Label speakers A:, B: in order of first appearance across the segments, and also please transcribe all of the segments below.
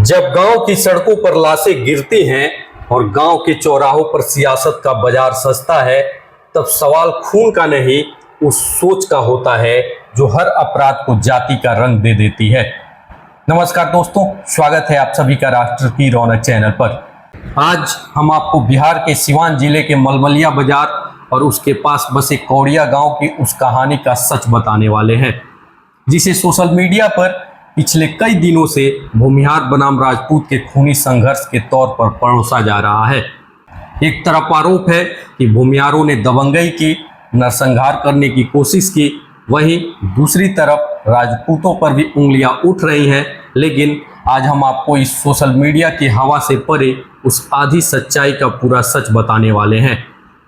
A: जब गांव की सड़कों पर लाशें गिरती हैं और गांव के चौराहों पर सियासत का बाजार सजता है, तब सवाल खून का नहीं, उस सोच का होता है जो हर अपराध को जाति का रंग दे देती है। नमस्कार दोस्तों, स्वागत है आप सभी का राष्ट्र की रौनक चैनल पर। आज हम आपको बिहार के सिवान जिले के मलमलिया बाजार और उसके पास बसे कौड़िया गांव की उस कहानी का सच बताने वाले हैं, जिसे सोशल मीडिया पर पिछले कई दिनों से भूमिहार बनाम राजपूत के खूनी संघर्ष के तौर पर परोसा जा रहा है। एक तरफ आरोप है कि भूमिहारों ने दबंगई की, नरसंहार करने की कोशिश की, वहीं दूसरी तरफ राजपूतों पर भी उंगलियां उठ रही हैं। लेकिन आज हम आपको इस सोशल मीडिया की हवा से परे उस आधी सच्चाई का पूरा सच बताने वाले हैं,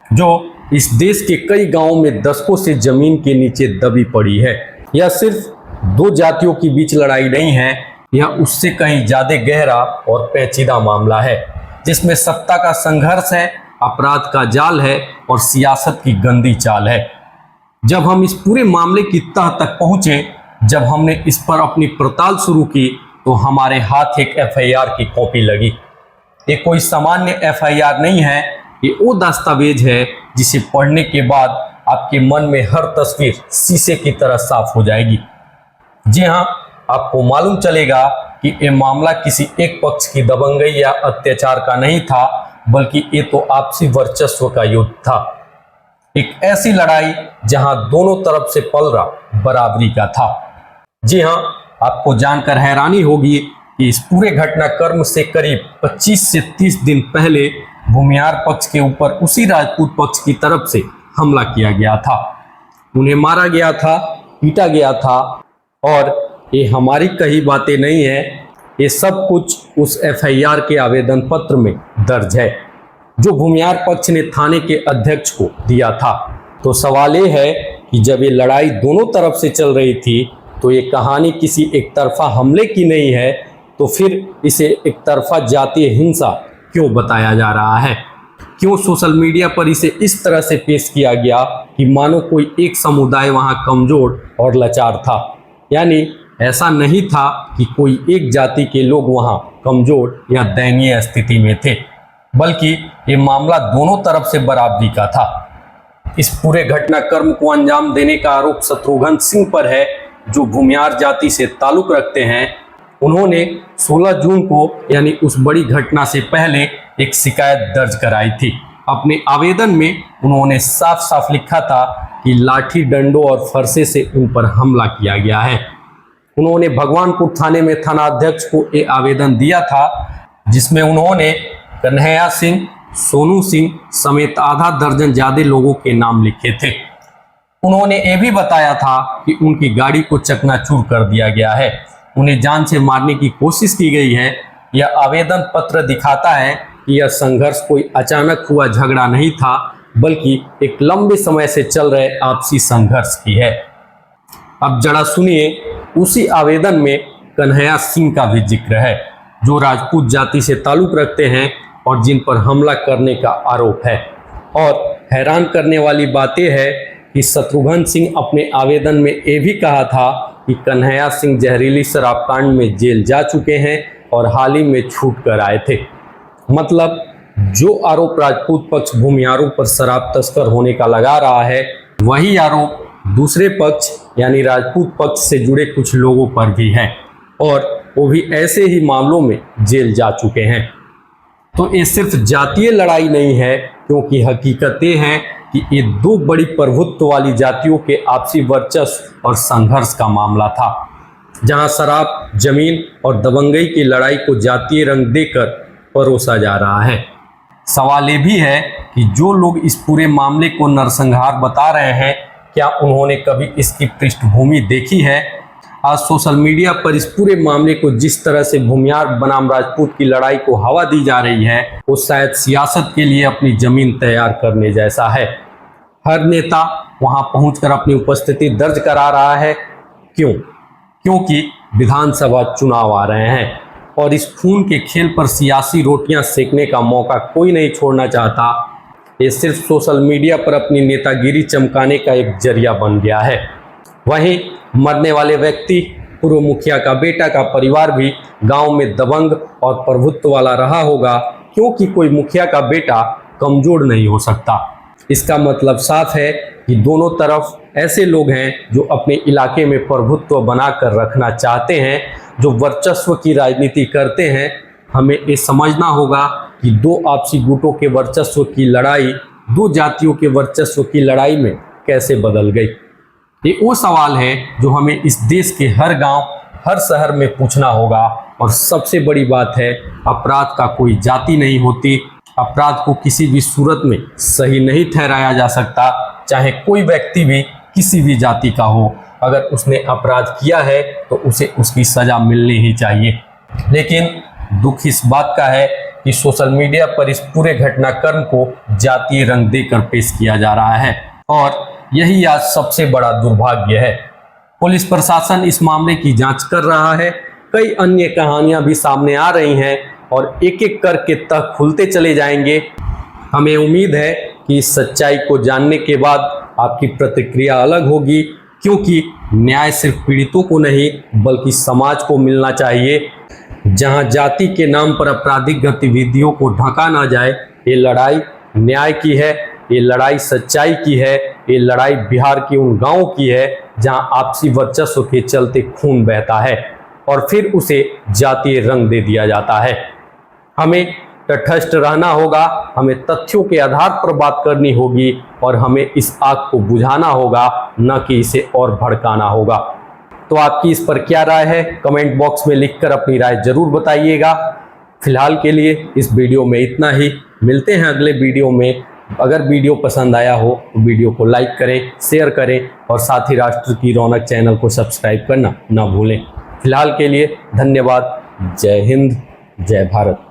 A: जो इस देश के कई गांवों में दशकों से जमीन के नीचे दबी पड़ी है। यह सिर्फ दो जातियों के बीच लड़ाई नहीं है, यह उससे कहीं ज्यादा गहरा और पेचीदा मामला है, जिसमें सत्ता का संघर्ष है, अपराध का जाल है और सियासत की गंदी चाल है। जब हम इस पूरे मामले की तह तक पहुंचे, जब हमने इस पर अपनी पड़ताल शुरू की, तो हमारे हाथ एक एफआईआर की कॉपी लगी। ये कोई सामान्य एफआईआर नहीं है, ये वो दस्तावेज है जिसे पढ़ने के बाद आपके मन में हर तस्वीर शीशे की तरह साफ हो जाएगी। जी हाँ, आपको मालूम चलेगा कि ये मामला किसी एक पक्ष की दबंगई या अत्याचार का नहीं था, बल्कि ये तो आपसी वर्चस्व का युद्ध था। एक ऐसी लड़ाई जहां दोनों तरफ से पलड़ा बराबरी का था। जी हाँ, आपको जानकर हैरानी होगी कि इस पूरे घटनाक्रम से करीब 25 से 30 दिन पहले भूमिहार पक्ष के ऊपर उसी राजपूत पक्ष की तरफ से हमला किया गया था। उन्हें मारा गया था, पीटा गया था, और ये हमारी कही बातें नहीं है, ये सब कुछ उस एफआईआर के आवेदन पत्र में दर्ज है, जो भूमिहार पक्ष ने थाने के अध्यक्ष को दिया था। तो सवाल ये है कि जब ये लड़ाई दोनों तरफ से चल रही थी, तो ये कहानी किसी एक तरफा हमले की नहीं है, तो फिर इसे एक तरफा जातीय हिंसा क्यों बताया जा रहा है? क्यों सोशल मीडिया पर इसे इस तरह से पेश किया गया कि मानो कोई एक समुदाय वहां कमजोर और लाचार था? यानी ऐसा नहीं था कि कोई एक जाति के लोग वहां कमजोर या दयनीय स्थिति में थे, बल्कि ये मामला दोनों तरफ से बराबरी का था। इस पूरे घटनाक्रम को अंजाम देने का आरोप शत्रुघ्न सिंह पर है, जो भूमिहार जाति से ताल्लुक रखते हैं। उन्होंने 16 जून को, यानी उस बड़ी घटना से पहले, एक शिकायत दर्ज कराई थी। अपने आवेदन में उन्होंने साफ साफ लिखा था कि लाठी डंडों और फरसे से उन पर हमला किया गया है। उन्होंने भगवानपुर थाने में थानाध्यक्ष को एक आवेदन दिया था, जिसमें उन्होंने कन्हैया सिंह, सोनू सिंह समेत आधा दर्जन ज्यादा लोगों के नाम लिखे थे। उन्होंने ये भी बताया था कि उनकी गाड़ी को चकनाचूर कर दिया गया है, उन्हें जान से मारने की कोशिश की गई है। यह आवेदन पत्र दिखाता है कि यह संघर्ष कोई अचानक हुआ झगड़ा नहीं था, बल्कि एक लंबे समय से चल रहे आपसी संघर्ष की है। अब जरा सुनिए, उसी आवेदन में कन्हैया सिंह का भी जिक्र है, जो राजपूत जाति से ताल्लुक रखते हैं और जिन पर हमला करने का आरोप है। और हैरान करने वाली बात यह है कि शत्रुघ्न सिंह अपने आवेदन में ये भी कहा था कि कन्हैया सिंह जहरीली शराब कांड में जेल जा चुके हैं और हाल ही में छूट कर आए थे। मतलब जो आरोप राजपूत पक्ष भूमिहारों पर शराब तस्कर होने का लगा रहा है, वही आरोप दूसरे पक्ष यानी राजपूत पक्ष से जुड़े कुछ लोगों पर भी है, और वो भी ऐसे ही मामलों में जेल जा चुके हैं। तो ये सिर्फ जातीय लड़ाई नहीं है, क्योंकि हकीकत ये है कि ये दो बड़ी प्रभुत्व वाली जातियों के आपसी वर्चस्व और संघर्ष का मामला था, जहां शराब, जमीन और दबंगई की लड़ाई को जातीय रंग देकर परोसा जा रहा है। सवाल ये भी है कि जो लोग इस पूरे मामले को नरसंहार बता रहे हैं, क्या उन्होंने कभी इसकी पृष्ठभूमि देखी है? आज सोशल मीडिया पर इस पूरे मामले को जिस तरह से भूमिहार बनाम राजपूत की लड़ाई को हवा दी जा रही है, वो शायद सियासत के लिए अपनी जमीन तैयार करने जैसा है। हर नेता वहां पहुंचकर अपनी उपस्थिति दर्ज करा रहा है। क्यों? क्योंकि विधानसभा चुनाव आ रहे हैं और इस खून के खेल पर सियासी रोटियां सेकने का मौका कोई नहीं छोड़ना चाहता। ये सिर्फ सोशल मीडिया पर अपनी नेतागिरी चमकाने का एक जरिया बन गया है। वहीं मरने वाले व्यक्ति पूर्व मुखिया का बेटा का परिवार भी गांव में दबंग और प्रभुत्व वाला रहा होगा, क्योंकि कोई मुखिया का बेटा कमजोर नहीं हो सकता। इसका मतलब साफ है कि दोनों तरफ ऐसे लोग हैं जो अपने इलाके में प्रभुत्व बनाकर रखना चाहते हैं, जो वर्चस्व की राजनीति करते हैं। हमें ये समझना होगा कि दो आपसी गुटों के वर्चस्व की लड़ाई दो जातियों के वर्चस्व की लड़ाई में कैसे बदल गई। ये वो सवाल है जो हमें इस देश के हर गांव, हर शहर में पूछना होगा। और सबसे बड़ी बात है, अपराध का कोई जाति नहीं होती। अपराध को किसी भी सूरत में सही नहीं ठहराया जा सकता, चाहे कोई व्यक्ति भी किसी भी जाति का हो। अगर उसने अपराध किया है तो उसे उसकी सजा मिलनी ही चाहिए। लेकिन दुख इस बात का है कि सोशल मीडिया पर इस पूरे घटनाक्रम को जातीय रंग देकर पेश किया जा रहा है, और यही आज सबसे बड़ा दुर्भाग्य है। पुलिस प्रशासन इस मामले की जांच कर रहा है। कई अन्य कहानियां भी सामने आ रही हैं और एक एक करके तह खुलते चले जाएंगे। हमें उम्मीद है कि इस सच्चाई को जानने के बाद आपकी प्रतिक्रिया अलग होगी, क्योंकि न्याय सिर्फ पीड़ितों को नहीं बल्कि समाज को मिलना चाहिए। जहां जाति के नाम पर आपराधिक गतिविधियों को ढका ना जाए। ये लड़ाई न्याय की है, ये लड़ाई सच्चाई की है, ये लड़ाई बिहार के उन गांवों की है जहां आपसी वर्चस्व के चलते खून बहता है और फिर उसे जातीय रंग दे दिया जाता है। हमें तटस्थ रहना होगा, हमें तथ्यों के आधार पर बात करनी होगी और हमें इस आग को बुझाना होगा, न कि इसे और भड़काना होगा। तो आपकी इस पर क्या राय है, कमेंट बॉक्स में लिखकर अपनी राय जरूर बताइएगा। फिलहाल के लिए इस वीडियो में इतना ही। मिलते हैं अगले वीडियो में। अगर वीडियो पसंद आया हो तो वीडियो को लाइक करें, शेयर करें और साथ ही राष्ट्र की रौनक चैनल को सब्सक्राइब करना ना भूलें। फिलहाल के लिए धन्यवाद। जय हिंद, जय भारत।